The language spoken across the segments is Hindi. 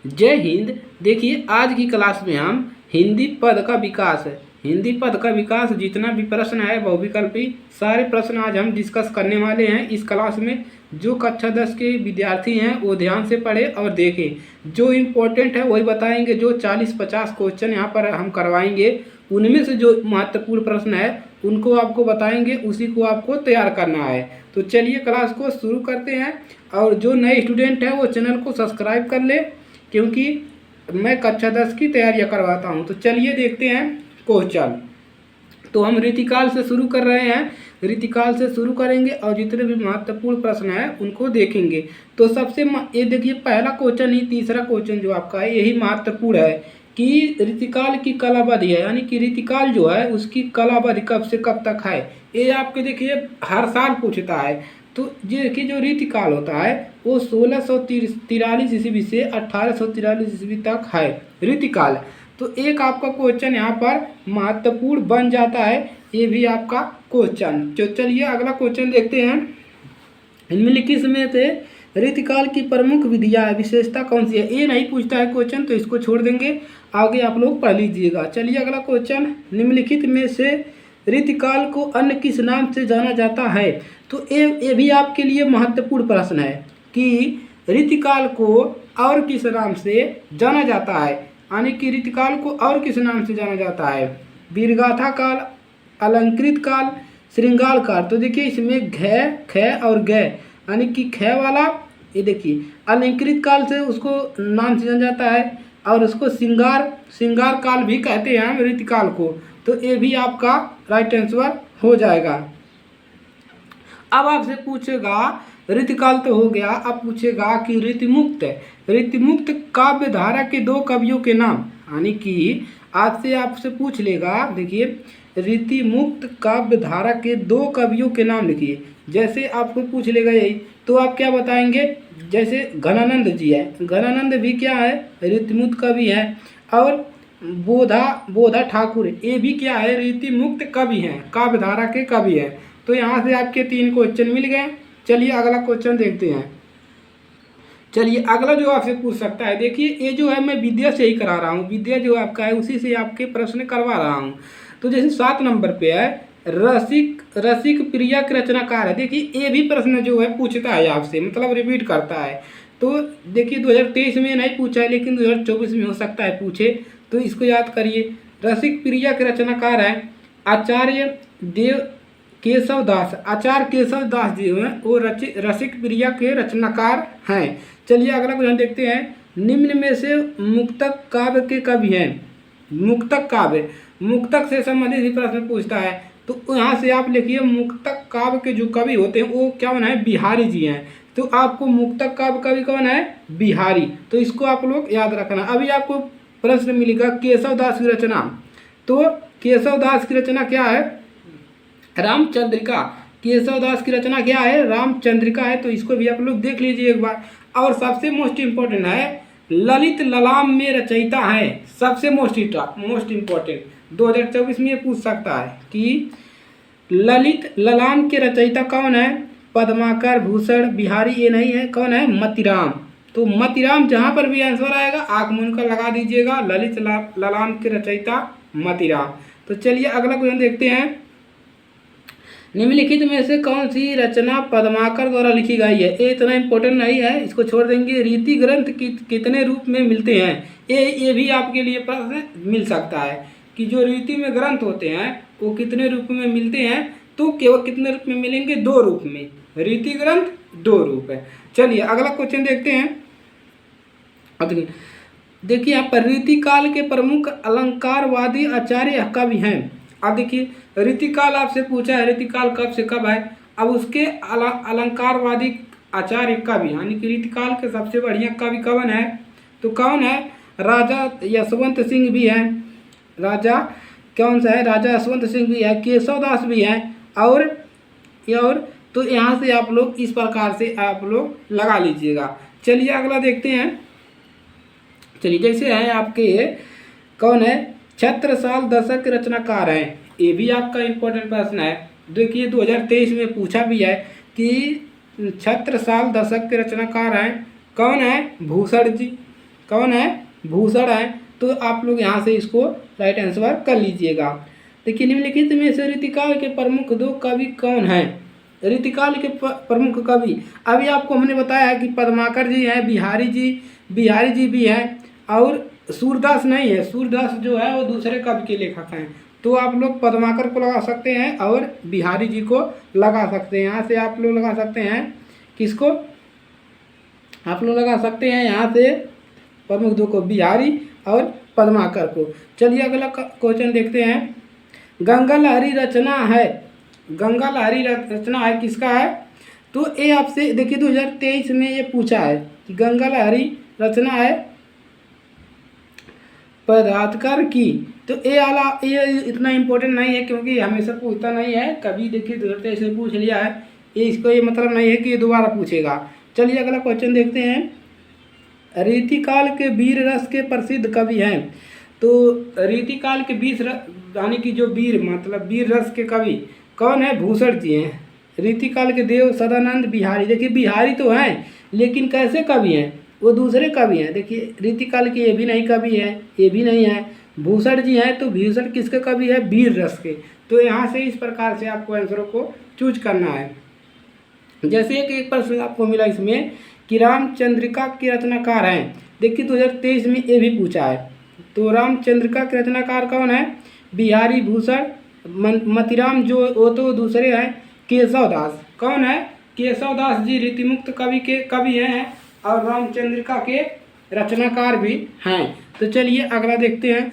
जय हिंद। देखिए आज की क्लास में हम हिंदी पद का विकास है, हिंदी पद का विकास जितना भी प्रश्न है बहुविकल्पी सारे प्रश्न आज हम डिस्कस करने वाले हैं इस क्लास में। जो कक्षा 10 के विद्यार्थी हैं वो ध्यान से पढ़े और देखें, जो इम्पोर्टेंट है वही बताएंगे। जो 40-50 क्वेश्चन यहाँ पर हम करवाएंगे उनमें से जो महत्वपूर्ण प्रश्न है उनको आपको बताएंगे, उसी को आपको तैयार करना है। तो चलिए क्लास को शुरू करते हैं। और जो नए स्टूडेंट हैं वो चैनल को सब्सक्राइब कर ले, क्योंकि मैं कक्षा 10 की तैयारियां करवाता हूं। तो चलिए देखते हैं क्वेश्चन। तो हम रीतिकाल से शुरू कर रहे हैं, रीतिकाल से शुरू करेंगे और जितने भी महत्वपूर्ण प्रश्न हैं उनको देखेंगे। तो सबसे ये देखिए पहला क्वेश्चन ही तीसरा क्वेश्चन जो आपका है यही महत्वपूर्ण है कि रीतिकाल की कालावधि है, यानी कि रीतिकाल जो है उसकी कालावधि कब से कब तक है। ये आपके देखिए हर साल पूछता है। तो ये कि जो रीतिकाल होता है वो 1643 ईस्वी से 1843 ईस्वी तक है रीतिकाल। तो एक आपका क्वेश्चन यहाँ पर महत्वपूर्ण बन जाता है, ये भी आपका क्वेश्चन। तो चलिए अगला क्वेश्चन देखते हैं। निम्नलिखित में से रीतिकाल की प्रमुख विधियाँ विशेषता कौन सी है। ये नहीं पूछता है क्वेश्चन तो इसको छोड़ देंगे, आगे आप लोग पढ़ लीजिएगा। चलिए अगला क्वेश्चन, निम्नलिखित में से रीतिकाल को अन्य किस नाम से जाना जाता है। तो ये भी आपके लिए महत्वपूर्ण प्रश्न है कि रीतिकाल को और किस नाम से जाना जाता है, यानी कि रीतिकाल को और किस नाम से जाना जाता है। वीरगाथा काल, अलंकृत काल, श्रृंगार काल। तो देखिए इसमें घ ख और ग, यानी कि ख वाला ये देखिए अलंकृत काल से उसको नाम से जाना जाता है और उसको श्रृंगार काल भी कहते हैं रीतिकाल को। तो ये भी आपका राइट आंसर हो जाएगा। अब आपसे पूछेगा रीतिकाल तो हो गया, अब पूछेगा कि रीतिमुक्त काव्य धारा के दो कवियों के नाम, यानी कि आज से आपसे पूछ लेगा। देखिए रीतिमुक्त काव्य धारा के दो कवियों के नाम लिखिए, जैसे आपको पूछ लेगा यही तो आप क्या बताएंगे। जैसे घनानंद जी है, घनानंद भी क्या है रीतिमुक्त कवि है। और बोधा ठाकुर ये भी क्या है रीतिमुक्त कवि हैं, काव्य धारा के कवि हैं। तो यहाँ से आपके 3 क्वेश्चन मिल गए। चलिए अगला क्वेश्चन देखते हैं। चलिए अगला जो आपसे पूछ सकता है, देखिए ये जो है मैं विद्या से ही करा रहा हूँ, विद्या जो आपका है उसी से आपके प्रश्न करवा रहा हूँ। तो जैसे 7 नंबर पे है रसिक प्रिया के रचनाकार है। देखिए ये भी प्रश्न जो है पूछता है आपसे, मतलब रिपीट करता है। तो देखिए 2023 में नहीं पूछा है लेकिन 2024 में हो सकता है पूछे, तो इसको याद करिए। रसिक प्रिया के रचनाकार है आचार्य केशव दास जी हैं, वो रसिक प्रिया के रचनाकार हैं। चलिए अगला क्वेश्चन देखते हैं। निम्न में से मुक्तक काव्य के कवि हैं। मुक्तक से संबंधित भी प्रश्न पूछता है। तो यहाँ से आप लिखिए मुक्तक काव्य के जो कवि होते हैं वो क्या है बिहारी जी हैं। तो आपको मुक्तक काव्य कवि कौन है बिहारी, तो इसको आप लोग याद रखना। अभी आपको प्रश्न मिलेगा केशव दास की रचना। तो केशव दास की रचना क्या है रामचंद्रिका। केशव दास की रचना क्या है रामचंद्रिका है। तो इसको भी आप लोग देख लीजिए एक बार। और सबसे मोस्ट इम्पोर्टेंट है ललित ललाम में रचयिता है, सबसे मोस्ट इम्पोर्टेंट 2024 में पूछ सकता है कि ललित ललाम के रचयिता कौन है। पद्माकर, भूषण, बिहारी ये नहीं है, कौन है मतिराम। तो मतिराम जहाँ पर भी आंसर आएगा आँख मूंद कर लगा दीजिएगा, ललित ललाम के रचयिता मतिराम। तो चलिए अगला क्वेश्चन देखते हैं। निम्नलिखित में से कौन सी रचना पद्माकर द्वारा लिखी गई है। ये इतना इम्पोर्टेंट नहीं है, इसको छोड़ देंगे। रीति ग्रंथ कितने रूप में मिलते हैं, ये भी आपके लिए प्रश्न मिल सकता है कि जो रीति में ग्रंथ होते हैं वो कितने रूप में मिलते हैं। तो केवल कितने रूप में मिलेंगे 2 रूप में, रीति ग्रंथ 2 रूप है। चलिए अगला क्वेश्चन देखते हैं। अब देखिए यहाँ पर रीतिकाल के प्रमुख अलंकारवादी आचार्य कवि हैं। अब देखिए रीतिकाल आपसे पूछा है रीतिकाल कब से कब है। अब उसके अलंकारवादी आचार्य कवि यानी कि रीतिकाल के सबसे बढ़िया कवि कौन है। तो कौन है राजा यशवंत सिंह भी हैं, राजा कौन सा है राजा यशवंत सिंह भी है, केशव दास भी हैं और तो यहाँ से आप लोग इस प्रकार से आप लोग लगा लीजिएगा। चलिए अगला देखते हैं। चलिए जैसे है आपके कौन है छत्रसाल दशक के रचनाकार हैं, ये भी आपका इम्पोर्टेंट प्रश्न है। देखिए 2023 में पूछा भी है कि छत्रसाल दशक के रचनाकार हैं कौन है भूषण जी। कौन है? भूषण है। तो आप लोग यहाँ से इसको राइट आंसर कर लीजिएगा। देखिए निम्नलिखित में से रीतिकाल के प्रमुख 2 कवि कौन हैं? रीतिकाल के प्रमुख कवि, अभी आपको हमने बताया है कि पद्माकर जी हैं, बिहारी जी भी हैं, और सूरदास नहीं है। सूरदास जो है वो दूसरे कवि के लेखक हैं। तो आप लोग पद्माकर को लगा सकते हैं और बिहारी जी को लगा सकते हैं। यहाँ से आप लोग लगा सकते हैं किसको? आप लोग लगा सकते हैं यहाँ से प्रमुख 2 को, बिहारी और पद्माकर को। चलिए अगला क्वेश्चन देखते हैं। गंगा लहरी रचना है, गंगा लहरी रचना है किसका है? तो ये आपसे देखिए 2023 में ये पूछा है कि गंगा लहरी रचना है पदार्थकार की। तो ये इतना इम्पोर्टेंट नहीं है क्योंकि हमेशा पूछता नहीं है, कभी देखिए 2023 में पूछ लिया है, ये मतलब नहीं है कि ये दोबारा पूछेगा। चलिए अगला क्वेश्चन देखते हैं। रीतिकाल के वीर रस के प्रसिद्ध कवि हैं। तो रीतिकाल के यानी कि जो वीर रस के कवि कौन है? भूषण जी हैं। रीतिकाल के देव सदानंद बिहारी, देखिए बिहारी तो हैं लेकिन कैसे कवि हैं? वो दूसरे कवि हैं। देखिए रीतिकाल के ये भी नहीं कवि है, ये भी नहीं है, भूषण जी हैं। तो भूषण किसके कवि है? वीर रस के। तो यहाँ से इस प्रकार से आपको आंसरों को चूज करना है। जैसे कि एक प्रश्न आपको मिला इसमें कि रामचंद्रिका के रचनाकार हैं। देखिए 2023 में ये भी पूछा है। तो रामचंद्रिका के रचनाकार कौन है? बिहारी भूषण, मतीराम जो वो तो दूसरे हैं, केशव दास। कौन है? केशव दास जी रीतिमुक्त कवि हैं और रामचंद्रिका के रचनाकार भी हैं। तो चलिए अगला देखते हैं।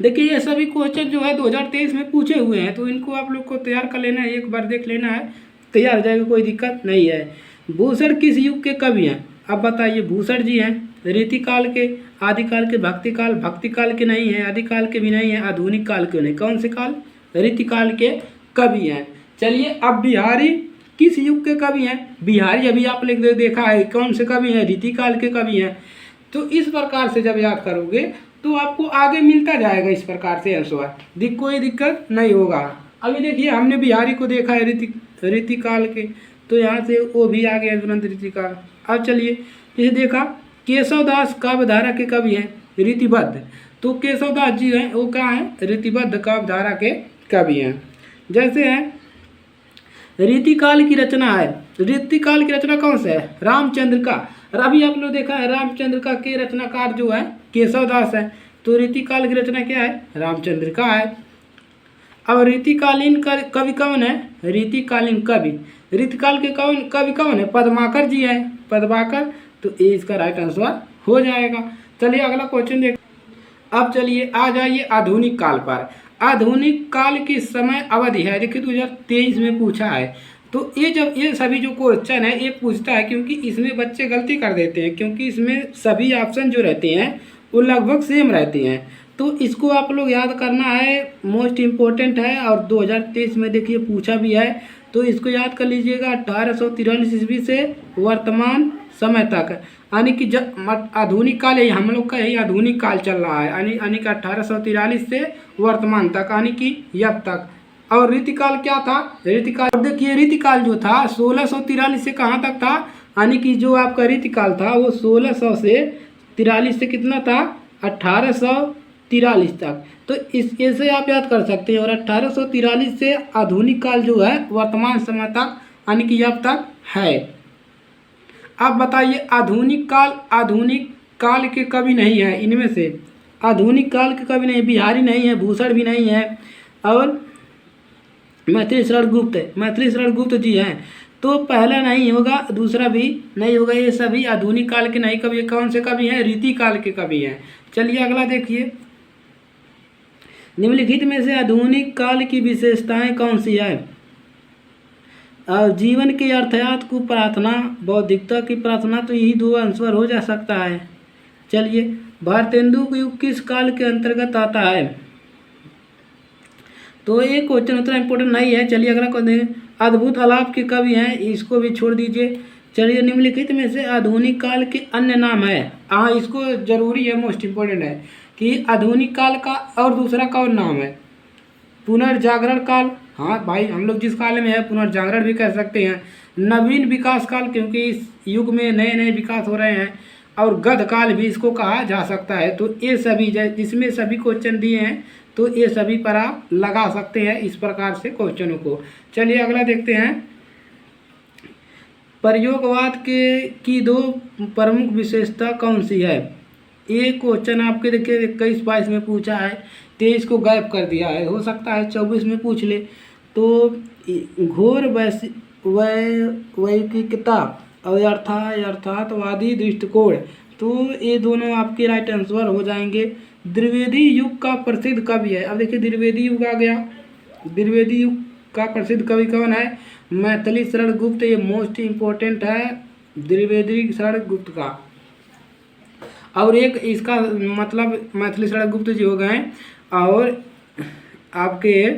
देखिए ये सभी क्वेश्चन जो है 2023 में पूछे हुए हैं, तो इनको आप लोग को तैयार कर लेना है, एक बार देख लेना है, तैयार हो जाएगा, कोई दिक्कत नहीं है। भूषण किस युग के कवि हैं? अब बताइए। भूषण जी हैं रीतिकाल के, आदिकाल के, भक्तिकाल के नहीं है, आदिकाल के भी नहीं है, आधुनिक काल के नहीं। कौन से काल? रीतिकाल के कवि हैं। चलिए अब बिहारी किस युग के कवि हैं? बिहारी अभी आप लोग देखा है कौन से कवि हैं? रीतिकाल के कवि हैं। तो इस प्रकार से जब याद करोगे तो आपको आगे मिलता जाएगा इस प्रकार से आंसर, कोई दिक्कत नहीं होगा। अभी देखिए हमने बिहारी को देखा है रीतिकाल के, तो यहाँ से वो भी आ गया तुरंत रीतिकाल। अब चलिए ये देखा केशव दास काव्यधारा के कवि हैं, रीतिबद्ध। तो केशव दास जी हैं वो क्या है? रीतिबद्ध काव्यधारा के कवि हैं। जैसे हैं रीतिकाल की रचना है, रीतिकाल की रचना कौन सा है? रामचंद्र का। अभी आप लोग देखा है रामचंद्र का के रचनाकार जो है केशव दास है। तो रीतिकाल की रचना क्या है? रामचंद्र का है। अब रीतिकालीन कवि कौन है? रीतिकालीन कवि, रीतिकाल के कवि कौन है? पद्माकर जी है, पद्माकर। तो ये इसका राइट आंसर हो जाएगा। चलिए अगला क्वेश्चन देख। अब चलिए आ जाइए आधुनिक काल पर। आधुनिक काल की समय अवधि है, देखिए 2023 में पूछा है। तो ये सभी जो क्वेश्चन है ये पूछता है क्योंकि इसमें बच्चे गलती कर देते हैं, क्योंकि इसमें सभी ऑप्शन जो रहते हैं वो लगभग सेम रहते हैं। तो इसको आप लोग याद करना है, मोस्ट इम्पोर्टेंट है और 2023 में देखिए पूछा भी है। तो इसको याद कर लीजिएगा। 1843 ईस्वी से वर्तमान समय तक, यानी कि जब आधुनिक काल है, हम लोग का यही आधुनिक काल चल रहा है, यानी कि 1843 से वर्तमान तक, यानी कि अब तक। और रीतिकाल क्या था? रीतिकाल देखिए रीतिकाल जो था 1643 से कहाँ तक था, यानी कि जो आपका रीतिकाल था वो 1600 से 43 से कितना था? 1843 तक। तो ऐसे आप याद कर सकते हैं। और 1843 से आधुनिक काल जो है वर्तमान समय तक, यानी कि अब तक है। अब बताइए आधुनिक काल के कवि नहीं है इनमें से, आधुनिक काल के कवि नहीं, बिहारी नहीं है, भूषण भी नहीं है, और मैथिली शरण गुप्त जी हैं। तो पहला नहीं होगा, दूसरा भी नहीं होगा, ये सभी आधुनिक काल के नहीं कवि। कौन से कवि हैं? रीतिकाल के कवि हैं। चलिए अगला देखिए। निम्नलिखित में से आधुनिक काल की विशेषताएं कौन सी है? जीवन के अर्थात को प्रार्थना, बौद्धिकता की प्रार्थना, तो यही 2 आंसर हो जा सकता है। चलिए भारतेंदु युग किस काल के अंतर्गत आता है? तो ये क्वेश्चन उतना इम्पोर्टेंट नहीं है। चलिए अगला क्वेश्चन। अद्भुत आलाप के कवि हैं, इसको भी छोड़ दीजिए। चलिए निम्नलिखित में से आधुनिक काल के अन्य नाम है। हाँ इसको जरूरी है, मोस्ट इम्पोर्टेंट है कि आधुनिक काल का और दूसरा कौन नाम है? पुनर्जागरण काल, हाँ भाई हम लोग जिस काल में है पुनर्जागरण भी कह सकते हैं। नवीन विकास काल, क्योंकि इस युग में नए नए विकास हो रहे हैं। और गदकाल भी इसको कहा जा सकता है। तो ये सभी जिसमें सभी क्वेश्चन दिए हैं तो ये सभी पर आप लगा सकते हैं इस प्रकार से क्वेश्चनों को। चलिए अगला देखते हैं। प्रयोगवाद के की दो प्रमुख विशेषता कौन सी है? ये क्वेश्चन आपके देखिए 21-22 में पूछा है, 23 को गायब कर दिया है, हो सकता है 24 में पूछ ले। तो घोर वैयक्तिकता और यथार्थवादी दृष्टिकोण, तो ये दोनों आपके राइट आंसर हो जाएंगे। द्विवेदी युग का प्रसिद्ध कवि है। अब देखिए द्विवेदी युग आ गया। द्विवेदी युग का प्रसिद्ध कवि कौन है? मैथिली शरण गुप्त। ये मोस्ट इम्पोर्टेंट है द्विवेदी शरण गुप्त का। और एक इसका मतलब मैथिली शरण गुप्त जी हो गए, और आपके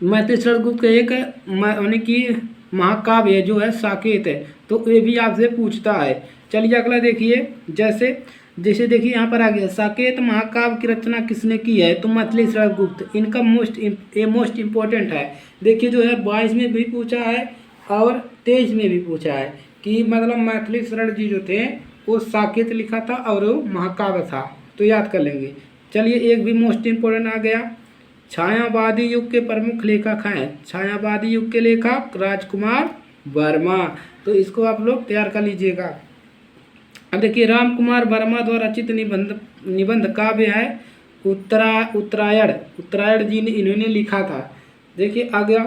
मैथिली शरण गुप्त का एक यानी कि महाकाव्य जो है साकेत है, तो ये भी आपसे पूछता है। चलिए अगला देखिए। जैसे देखिए यहाँ पर आ गया साकेत महाकाव्य की रचना किसने की है? तो मैथिली शरण गुप्त। इनका मोस्ट इम्पोर्टेंट है। देखिए जो है 22 में भी पूछा है और 23 में भी पूछा है कि मतलब मैथिली शरण जी जो थे वो साकेत लिखा था और वो महाकाव्य था, तो याद कर लेंगे। चलिए एक भी मोस्ट इम्पोर्टेंट आ गया। छायावादी युग के प्रमुख लेखक हैं। छायावादी युग के लेखक राजकुमार वर्मा, तो इसको आप लोग तैयार कर लीजिएगा। अब देखिए रामकुमार वर्मा द्वारा रचित निबंध काव्य है उत्तरायण जी ने इन्होंने लिखा था। देखिए आ गया।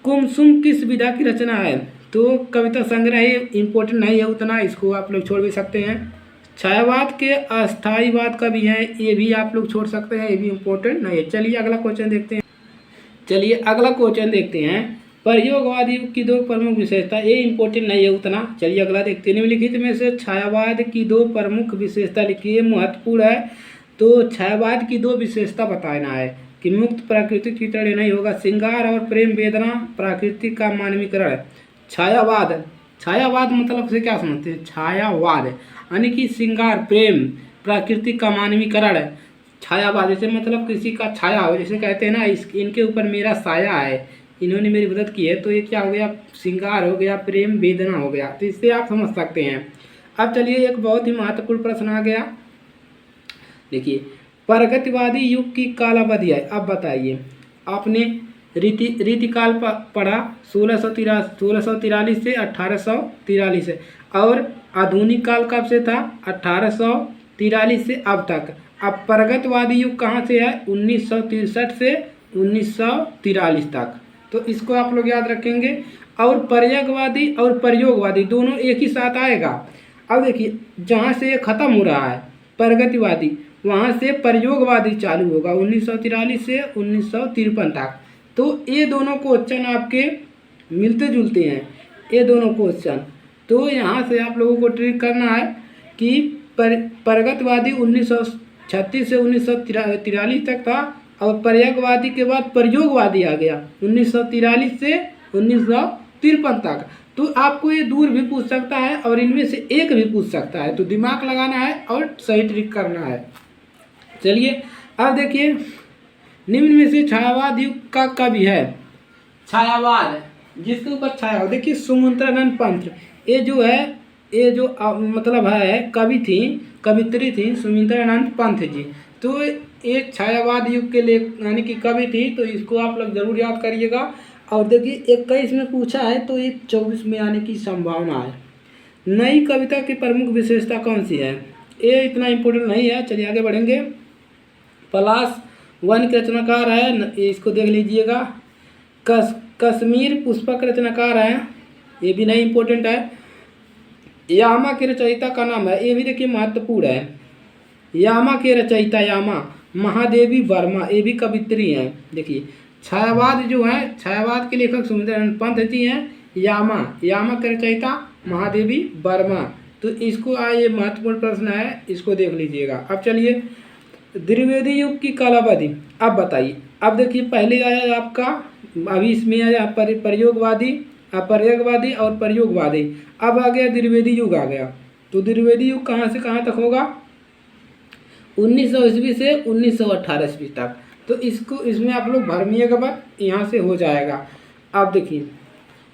कुमसुम किस विधा की रचना है? तो कविता संग्रह इम्पोर्टेंट नहीं है उतना, इसको आप लोग छोड़ भी सकते हैं। छायावाद के अस्थायीवाद का भी है, ये भी आप लोग छोड़ सकते हैं, ये भी इम्पोर्टेंट नहीं है। चलिए अगला क्वेश्चन देखते हैं। प्रयोगवाद युग की दो प्रमुख विशेषता, ये इम्पोर्टेंट नहीं है उतना। चलिए अगला देखते हैं। निम्नलिखित में से छायावाद की दो प्रमुख विशेषता लिखिए, महत्वपूर्ण है। तो छायावाद की दो विशेषता बताना है कि मुक्त प्राकृतिक चित्रण नहीं होगा, श्रृंगार और प्रेम वेदना प्राकृतिक का मानवीकरण। छायावाद मतलब से क्या समझते हैं? छायावाद यानी कि श्रृंगार प्रेम प्राकृतिक का मानवीकरण। छायावाद जैसे मतलब किसी का छाया हो, जैसे कहते हैं ना इनके ऊपर मेरा साया है, इन्होंने मेरी मदद की है, तो ये क्या हो गया? श्रृंगार हो गया, प्रेम वेदना हो गया। तो इससे आप समझ सकते हैं। अब चलिए एक बहुत ही महत्वपूर्ण प्रश्न आ गया। देखिए प्रगतिवादी युग की कालावधि है। अब बताइए, आपने रीतिकाल पढ़ा 1643 से 1843 है, और आधुनिक काल कब से था? 1843 से अब तक। अब प्रगतिवादी युग कहाँ से है? 1963 से 1943 तक। तो इसको आप लोग याद रखेंगे। और पर्यायवादी और प्रयोगवादी दोनों एक ही साथ आएगा। अब देखिए जहाँ से ये खत्म हो रहा है प्रगतिवादी, वहाँ से प्रयोगवादी चालू होगा 1943 से 1953 तक। तो ये दोनों क्वेश्चन आपके मिलते जुलते हैं, ये दोनों क्वेश्चन। तो यहाँ से आप लोगों को ट्रिक करना है कि प्रगतिवादी 1936 से 1943 तक था, और प्रयोगवादी के बाद प्रयोगवादी आ गया 1943 से 1953 तक। तो आपको ये दूर भी पूछ सकता है और इनमें से एक भी पूछ सकता है, तो दिमाग लगाना है और सही ट्रिक करना है। चलिए अब देखिए, निम्न में से छायावाद युग का कवि है। छायावाद जिसके ऊपर छाया हो, देखिए सुमित्रानंद पंत। ये जो मतलब है कवित्री थी सुमित्रानंद पंत जी। तो एक छायावाद युग के लिए यानी कि कवि थी, तो इसको आप लोग जरूर याद करिएगा। और देखिए 21 में पूछा है तो ये 24 में आने की संभावना है। नई कविता की प्रमुख विशेषता कौन सी है? ये इतना इम्पोर्टेंट नहीं है, चलिए आगे बढ़ेंगे। पलाश वन के रचनाकार है, इसको देख लीजिएगा। कश्मीर पुष्पक रचनाकार है, ये भी नहीं इम्पोर्टेंट है। यामा के रचयिता का नाम है, ये भी देखिए महत्वपूर्ण है। यामा के रचयिता यामा महादेवी वर्मा, ये भी कवित्री हैं। देखिए छायावाद जो है, छायावाद के लेखक सुमित्रानंद पंत जी हैं। यामा के रचयिता महादेवी वर्मा। तो इसको ये महत्वपूर्ण प्रश्न है, इसको देख लीजिएगा। अब चलिए द्विवेदी युग की कालावधि, अब बताइए। अब देखिए पहले आया आपका, अभी इसमें आया प्रयोगवादी, अपर्यायवादी और प्रयोगवादी। अब आ गया द्विवेदी युग आ गया। तो द्विवेदी युग कहाँ से कहाँ तक होगा? 1900 ईस्वी से 1918 ईस्वी तक। तो इसमें आप लोग भरमिएगा, बात यहाँ से हो जाएगा। अब देखिए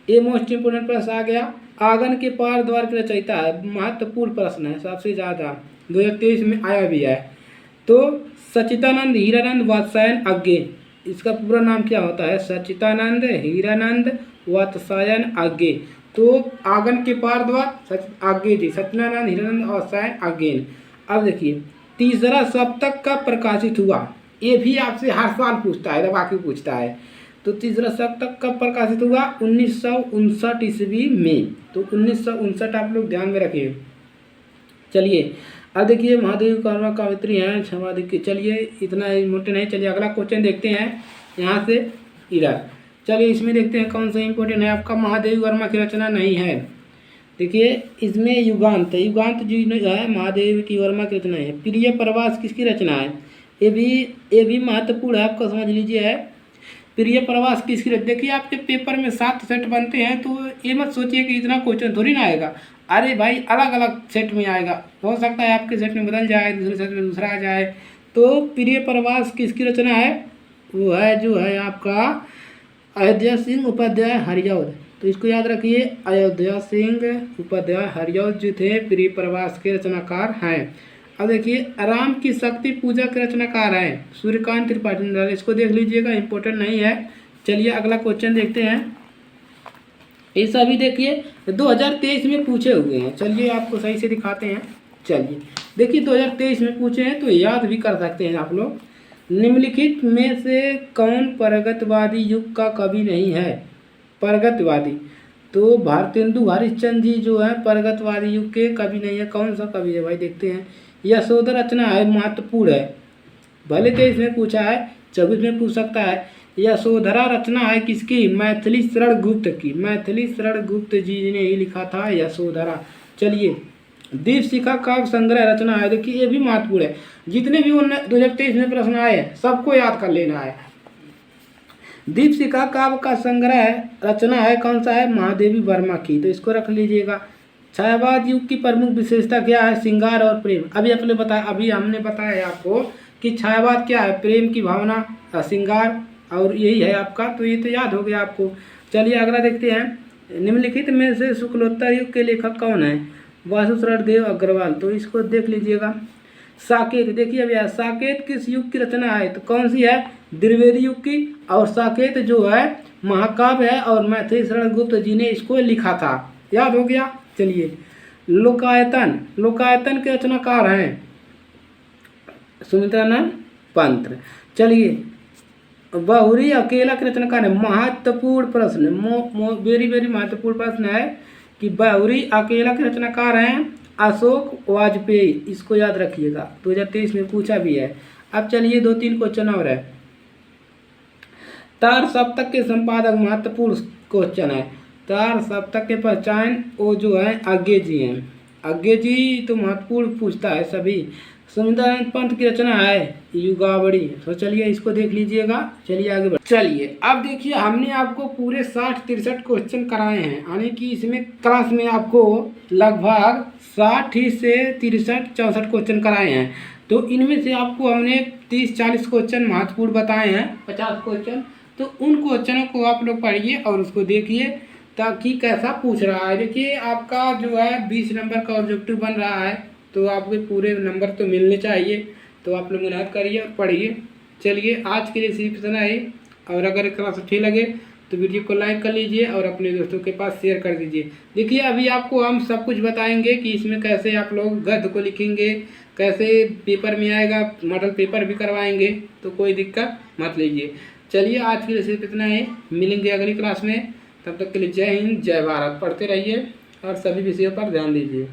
ये मोस्ट इम्पोर्टेंट प्रश्न आ गया। आंगन के पार द्वार की रचयिता है, महत्वपूर्ण प्रश्न है, सबसे ज़्यादा 2023 में आया भी है। तो सच्चिदानंद हीरानंद वात्स्यायन अज्ञे, इसका पूरा नाम क्या होता है? सच्चिदानंद हीरानंद वात्स्यायन अज्ञे। तो आंगन के पार द्वार आज्ञे जी, सच्चिदानंद हीरानंद वात्स्यायन अज्ञे। अब देखिए तीसरा सप्तक कब प्रकाशित हुआ, ये भी आपसे हर साल पूछता है, दबा के पूछता है। तो तीसरा शतक कब प्रकाशित हुआ? 1959 ईस्वी में। तो 1959 आप लोग ध्यान में रखिए। चलिए अब देखिए महादेव कर्मा कावित्री हैं क्षमा देखिए। चलिए इतना इम्पोर्टेंट नहीं, चलिए अगला क्वेश्चन देखते हैं यहाँ से इधर। चलिए इसमें देखते हैं कौन सा इम्पोर्टेंट है आपका। महादेव वर्मा की रचना नहीं है, देखिए इसमें युगांत है, युगांत जो है महादेव की वर्मा की रचना है। प्रिय प्रवास किसकी रचना है? ये भी महत्वपूर्ण है, आपको समझ लीजिए है। प्रिय प्रवास किसकी रचना? देखिए आपके पेपर में 7 सेट बनते हैं, तो ये मत सोचिए कि इतना क्वेश्चन थोड़ी ना आएगा। अरे भाई अलग अलग सेट में आएगा, हो सकता है आपके सेट में बदल जाए, दूसरे सेट में दूसरा आ जाए। तो प्रिय प्रवास किसकी रचना है? वो है जो है आपका अयोध्या सिंह उपाध्याय हरिऔध। तो इसको याद रखिए, अयोध्या सिंह उपाध्याय हरिऔध जो थे प्रिय प्रवास के रचनाकार हैं। अब देखिए राम की शक्ति पूजा के रचनाकार हैं सूर्यकांत त्रिपाठी, इसको देख लीजिएगा, इंपॉर्टेंट नहीं है। चलिए अगला क्वेश्चन देखते हैं। ये सभी देखिए 2023 में पूछे हुए हैं। चलिए आपको सही से दिखाते हैं। चलिए देखिए 2023 में पूछे हैं तो याद भी कर सकते हैं आप लोग। निम्नलिखित में से कौन प्रगतिवादी युग का कवि नहीं है? प्रगतिवादी, तो भारतेंदु हरिश्चंद्र जी जो है प्रगतिवादी युग के कवि नहीं है। कौन सा कवि है भाई? देखते हैं। यशोधर रचना है, महत्वपूर्ण है, भले 23 में पूछा है, 24 में पूछ सकता है। यशोधरा रचना है किसकी? मैथिली शरण गुप्त की, मैथिली शरण गुप्त जी ने ही लिखा था यशोधरा। चलिए दीपशिखा काव्य संग्रह रचना है, देखिए ये भी महत्वपूर्ण है। जितने भी 2023 में प्रश्न आए हैं सबको याद कर लेना है। दीपशिखा काव्य का संग्रह रचना है कौन सा है? महादेवी वर्मा की, तो इसको रख लीजिएगा। छायावाद युग की प्रमुख विशेषता क्या है? श्रृंगार और प्रेम। अभी हमने बताया आपको कि छायावाद क्या है? प्रेम की भावना, श्रृंगार, और यही है आपका। तो ये तो याद हो गया आपको। चलिए अगला देखते हैं। निम्नलिखित में से शुक्लोत्तर युग के लेखक कौन है? वासुशरण देव अग्रवाल, तो इसको देख लीजिएगा। साकेत, देखिए अब यार साकेत किस युग की रचना है? तो कौन सी है? द्विवेदी युग की। और साकेत जो है महाकाव्य है और मैथिली शरण गुप्त जी ने इसको लिखा था, याद हो गया। चलिए लोकायतन, लोकायतन के रचनाकार हैं सुमित्रानंद पंत। चलिए बहुरी अकेला के रचनाकार है, महत्वपूर्ण प्रश्न, वेरी वेरी महत्वपूर्ण प्रश्न है कि बहुरी अकेला के रचनाकार हैं अशोक वाजपेयी, इसको याद रखिएगा, 2023 में पूछा भी है। अब चलिए 2-3 क्वेश्चन और है। तार सप्तक के संपादक, महत्वपूर्ण क्वेश्चन है। तार सप्तक के पहचान वो जो है आज्ञे जी हैं, आज्ञे जी तो महत्वपूर्ण पूछता है सभी। सुमित्रानंद पंत की रचना है युगावली, तो चलिए इसको देख लीजिएगा। चलिए आगे बढ़। चलिए अब देखिए हमने आपको पूरे 60-63 क्वेश्चन कराए हैं, यानी कि इसमें क्लास में आपको लगभग 60 से 63-64 क्वेश्चन कराए हैं। तो इनमें से आपको हमने 30-40 क्वेश्चन महत्वपूर्ण बताए हैं, 50 क्वेश्चन। तो उन क्वेश्चनों को आप लोग पढ़िए और उसको देखिए ताकि कैसा पूछ रहा है। देखिए आपका जो है 20 नंबर का ऑब्जेक्टिव बन रहा है, तो आपके पूरे नंबर तो मिलने चाहिए। तो आप लोग मेहनत करिए और पढ़िए। चलिए आज के लिए सिर्फ इतना ही, और अगर क्लास अच्छी लगे तो वीडियो को लाइक कर लीजिए और अपने दोस्तों के पास शेयर कर दीजिए। देखिए अभी आपको हम सब कुछ बताएंगे कि इसमें कैसे आप लोग गद्य को लिखेंगे, कैसे पेपर में आएगा, मॉडल पेपर भी करवाएंगे, तो कोई दिक्कत मत लीजिए। चलिए आज के लिए सिर्फ इतना ही, मिलेंगे अगली क्लास में। तब तक के लिए जय हिंद, जय भारत। पढ़ते रहिए और सभी विषयों पर ध्यान दीजिए।